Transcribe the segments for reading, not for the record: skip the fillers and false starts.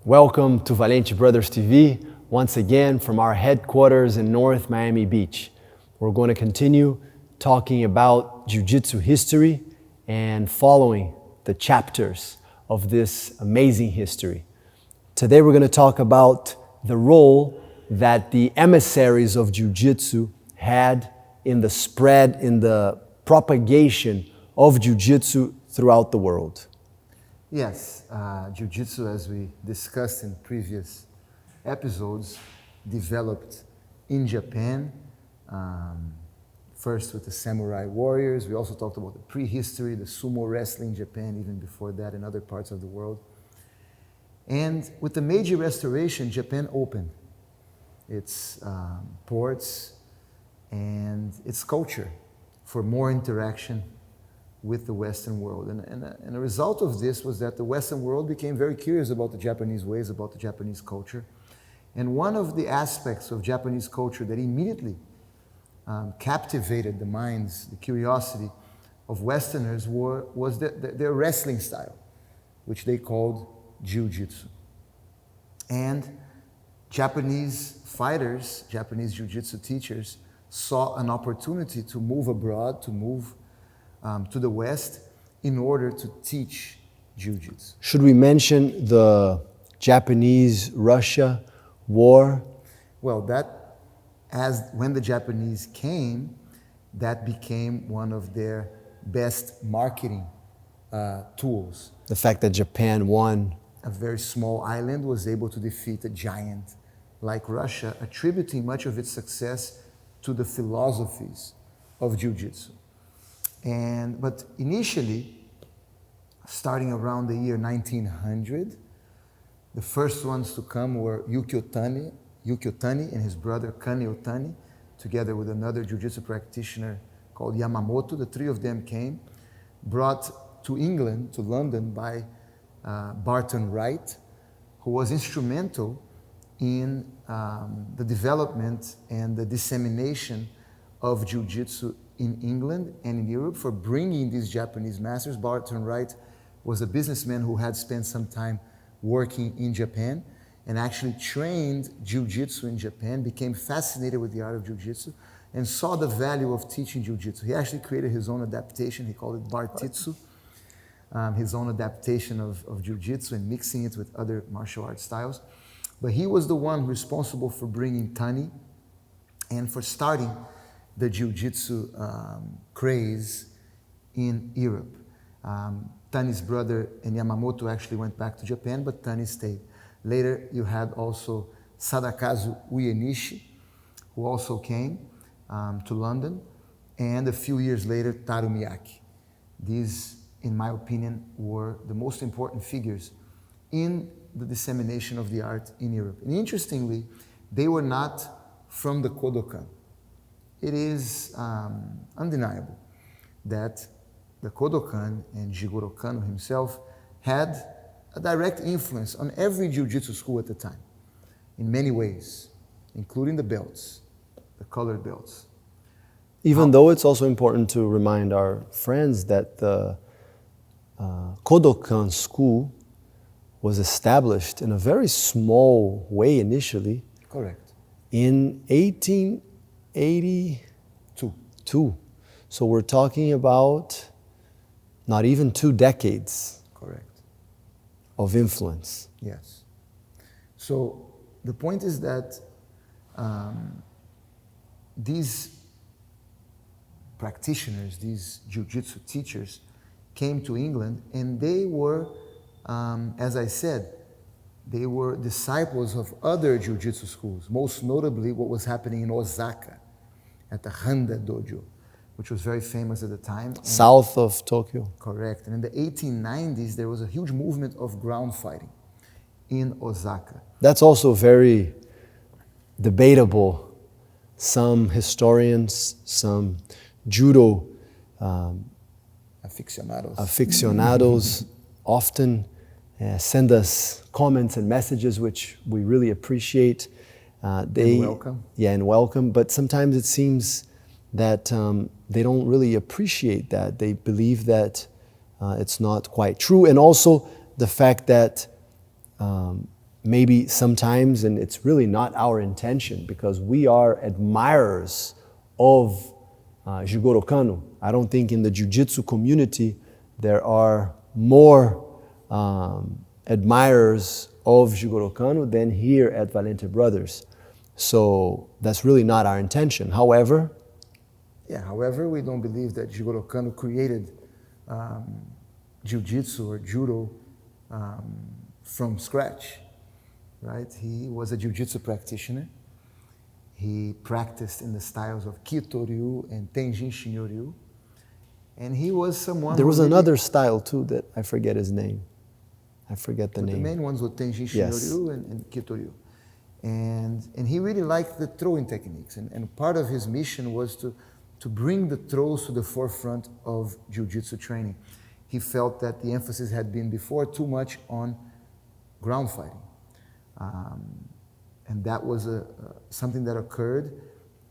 Welcome to Valente Brothers TV, once again from our headquarters in North Miami Beach. We're going to continue talking about Jiu-Jitsu history and following the chapters of this amazing history. Today we're going to talk about the role that the emissaries of Jiu-Jitsu had in the spread, in the propagation of Jiu-Jitsu throughout the world. Yes, Jiu-Jitsu, as we discussed in previous episodes, developed in Japan, first with the samurai warriors. We also talked about the prehistory, the sumo wrestling in Japan, even before that in other parts of the world. And with the Meiji Restoration, Japan opened its ports and its culture for more interaction with the Western world. And a result of this was that the Western world became very curious about the Japanese ways, about the Japanese culture. And one of the aspects of Japanese culture that immediately captivated the minds, the curiosity of Westerners was their wrestling style, which they called Jiu-Jitsu. And Japanese fighters, Japanese Jiu-Jitsu teachers, saw an opportunity to move abroad, to move to the West in order to teach Jiu-Jitsu. Should we mention the Japanese-Russia war? Well, when the Japanese came, that became one of their best marketing tools. The fact that Japan won. A very small island was able to defeat a giant like Russia, attributing much of its success to the philosophies of Jiu-Jitsu. But initially, starting around the year 1900, the first ones to come were Yukio Tani and his brother Kane Otani, together with another Jiu-Jitsu practitioner called Yamamoto. The three of them came, brought to England, to London, by Barton Wright, who was instrumental in the development and the dissemination of Jiu-Jitsu in England and in Europe, for bringing these Japanese masters. Barton Wright was a businessman who had spent some time working in Japan and actually trained Jiu-Jitsu in Japan, became fascinated with the art of Jiu-Jitsu, and saw the value of teaching Jiu-Jitsu. He actually created his own adaptation. He called it Bartitsu, his own adaptation of Jiu-Jitsu and mixing it with other martial arts styles. But he was the one responsible for bringing Tani and for starting the Jiu-Jitsu craze in Europe. Tani's brother and Yamamoto actually went back to Japan, but Tani stayed. Later, you had also Sadakazu Uenishi, who also came to London, and a few years later, Taru Miyake. These, in my opinion, were the most important figures in the dissemination of the art in Europe. And interestingly, they were not from the Kodokan. It is undeniable that the Kodokan and Jigoro Kano himself had a direct influence on every Jiu-Jitsu school at the time, in many ways, including the belts, the colored belts. Even though it's also important to remind our friends that the Kodokan school was established in a very small way initially. Correct. In 1882. So we're talking about not even 2 decades. Correct. Of influence. Yes. So the point is that these practitioners, these Jiu-Jitsu teachers, came to England, and they were, as I said, they were disciples of other Jiu-Jitsu schools, most notably what was happening in Osaka at the Handa Dojo, which was very famous at the time. South of Tokyo. Correct. And in the 1890s, there was a huge movement of ground fighting in Osaka. That's also very debatable. Some historians, some judo aficionados often send us comments and messages, which we really appreciate. And welcome. Yeah, and welcome. But sometimes it seems that they don't really appreciate that. They believe that it's not quite true. And also the fact that maybe sometimes, and it's really not our intention because we are admirers of Jigoro Kano. I don't think in the Jiu-Jitsu community there are more admirers of Jigoro Kano than here at Valente Brothers. So that's really not our intention. However, we don't believe that Jigoro Kano created Jiu-Jitsu or Judo from scratch, right? He was a Jiu-Jitsu practitioner. He practiced in the styles of Kito-ryu and Tenjin Shinryu. And he was someone there was another style too that I forget his name. I forget the name. The main ones were Tenjin Shinryu Yes. and Kito-ryu. And he really liked the throwing techniques. And part of his mission was to bring the throws to the forefront of Jiu-Jitsu training. He felt that the emphasis had been before too much on ground fighting. And that was something that occurred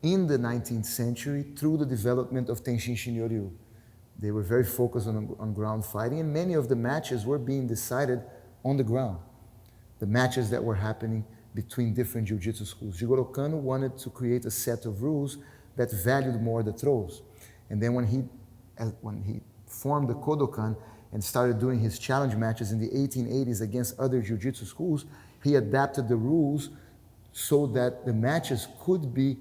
in the 19th century through the development of Tenshin Shinryu. They were very focused on ground fighting, and many of the matches were being decided on the ground. The matches that were happening between different Jiu-Jitsu schools. Jigoro Kano wanted to create a set of rules that valued more the throws. And then when he formed the Kodokan and started doing his challenge matches in the 1880s against other Jiu-Jitsu schools, he adapted the rules so that the matches could be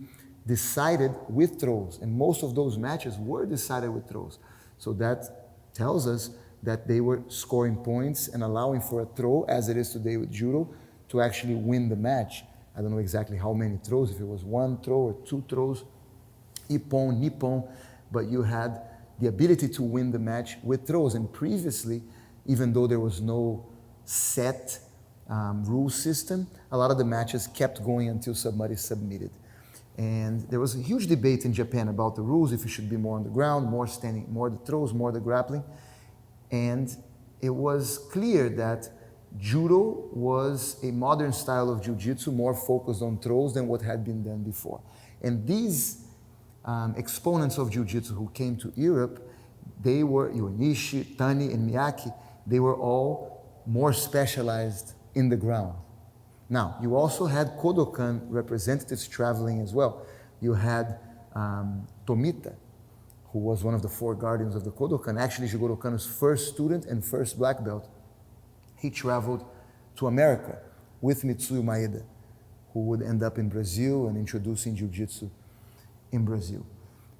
decided with throws. And most of those matches were decided with throws. So that tells us that they were scoring points and allowing for a throw, as it is today with judo, to actually win the match. I don't know exactly how many throws, if it was one throw or two throws, ippon, nippon, but you had the ability to win the match with throws. And previously, even though there was no set rule system, a lot of the matches kept going until somebody submitted. And there was a huge debate in Japan about the rules, if it should be more on the ground, more standing, more the throws, more the grappling. And it was clear that judo was a modern style of jiu-jitsu, more focused on throws than what had been done before. And these exponents of jiu-jitsu who came to Europe, they were Iwanishi, Tani, and Miyake. They were all more specialized in the ground. Now, you also had Kodokan representatives traveling as well. You had Tomita, who was one of the four guardians of the Kodokan, actually Jigoro Kano's first student and first black belt. He traveled to America with Mitsuyo Maeda, who would end up in Brazil and introducing Jiu-Jitsu in Brazil.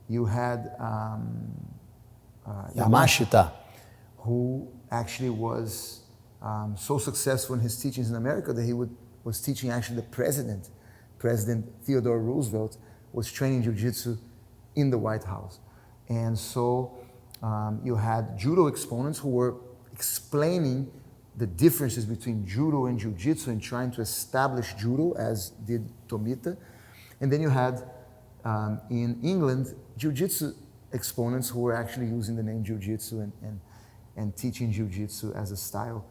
You had Yamashita, who actually was so successful in his teachings in America that he was teaching actually the President Theodore Roosevelt was training Jiu-Jitsu in the White House. And so you had judo exponents who were explaining the differences between judo and jiu-jitsu and trying to establish judo, as did Tomita. And then you had, in England, jiu-jitsu exponents who were actually using the name jiu-jitsu and teaching jiu-jitsu as a style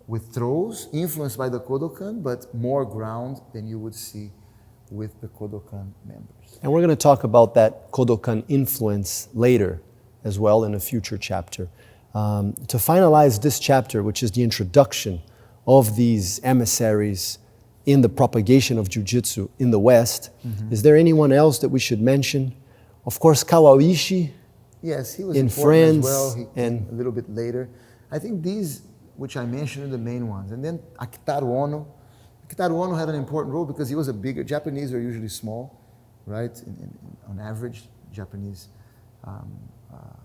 with throws, influenced by the Kodokan, but more ground than you would see with the Kodokan members. And we're going to talk about that Kodokan influence later as well in a future chapter. To finalize this chapter, which is the introduction of these emissaries in the propagation of Jiu-Jitsu in the West, is there anyone else that we should mention? Of course, Kawawishi. Yes, he was in important France as well. He and came a little bit later. I think these, which I mentioned, are the main ones. And then Akitaru Ono. Akitaru Ono had an important role because he was a bigger. Japanese are usually small, right? On average, Japanese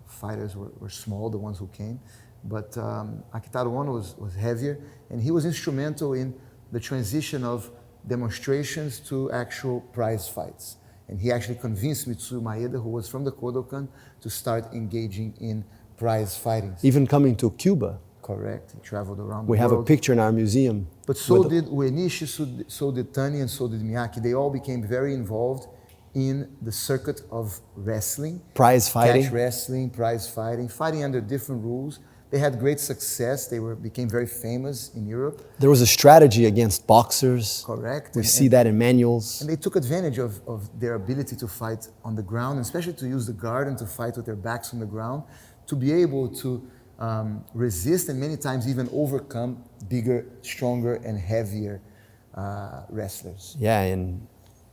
fighters were small, the ones who came. But Akitaru Ono was heavier, and he was instrumental in the transition of demonstrations to actual prize fights. And he actually convinced Mitsuyo Maeda, who was from the Kodokan, to start engaging in prize fighting. even coming to Cuba. Correct. He traveled around We the have world. a picture in our museum. But so did Uenishi, so did Tani, and so did Miyake. They all became very involved in the circuit of wrestling. Prize fighting. Catch wrestling, prize fighting, fighting under different rules. They had great success. They became very famous in Europe. There was a strategy against boxers. Correct. We see that in manuals. And they took advantage of their ability to fight on the ground, and especially to use the guard and to fight with their backs on the ground, to be able to resist and many times even overcome bigger, stronger, and heavier wrestlers. Yeah, and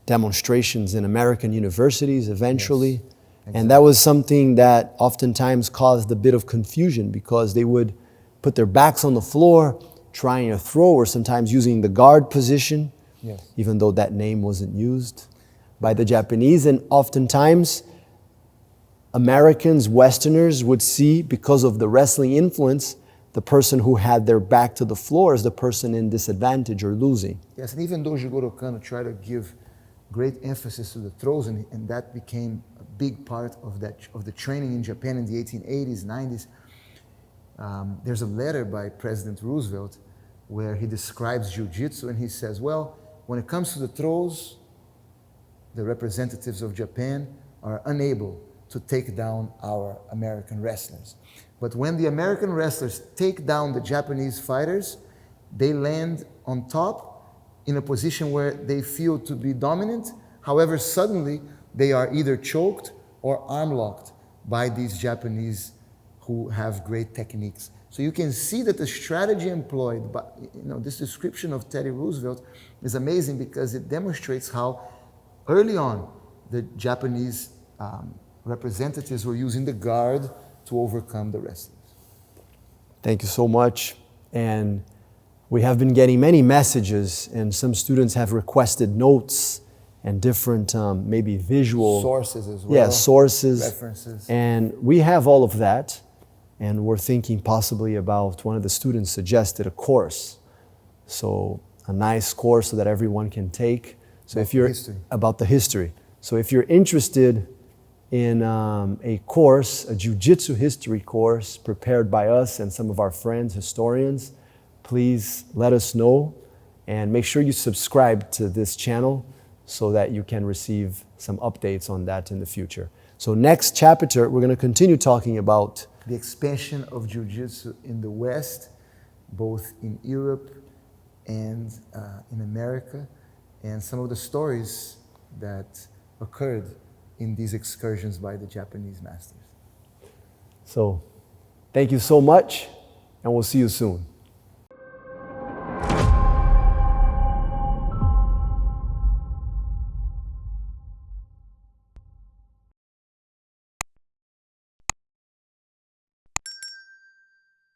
demonstrations in American universities eventually. Yes, exactly. And that was something that oftentimes caused a bit of confusion because they would put their backs on the floor trying to throw, or sometimes using the guard position, Yes. even though that name wasn't used by the Japanese. And oftentimes Americans, Westerners would see, because of the wrestling influence, the person who had their back to the floor as the person in disadvantage or losing. Yes, and even though Jigoro Kano tried to give great emphasis to the throws, and that became a big part of the training in Japan in the 1880s, 90s, there's a letter by President Roosevelt where he describes Jiu-Jitsu, and he says, well, when it comes to the throws, the representatives of Japan are unable to take down our American wrestlers. But when the American wrestlers take down the Japanese fighters, they land on top in a position where they feel to be dominant. However, suddenly they are either choked or arm locked by these Japanese who have great techniques. So you can see that the strategy employed by, this description of Teddy Roosevelt is amazing, because it demonstrates how early on the Japanese representatives were using the guard to overcome the wrestlers. Thank you so much. And we have been getting many messages, and some students have requested notes and different maybe visual Sources as well. Yeah, sources. References. And we have all of that. And we're thinking possibly about, one of the students suggested a course. So a nice course so that everyone can take. So if you're about the history. So if you're interested in a course, a Jiu-Jitsu history course prepared by us and some of our friends, historians, please let us know, and make sure you subscribe to this channel so that you can receive some updates on that in the future. So next chapter, we're going to continue talking about the expansion of Jiu-Jitsu in the West, both in Europe and in America, and some of the stories that occurred in these excursions by the Japanese masters. So thank you so much, and we'll see you soon.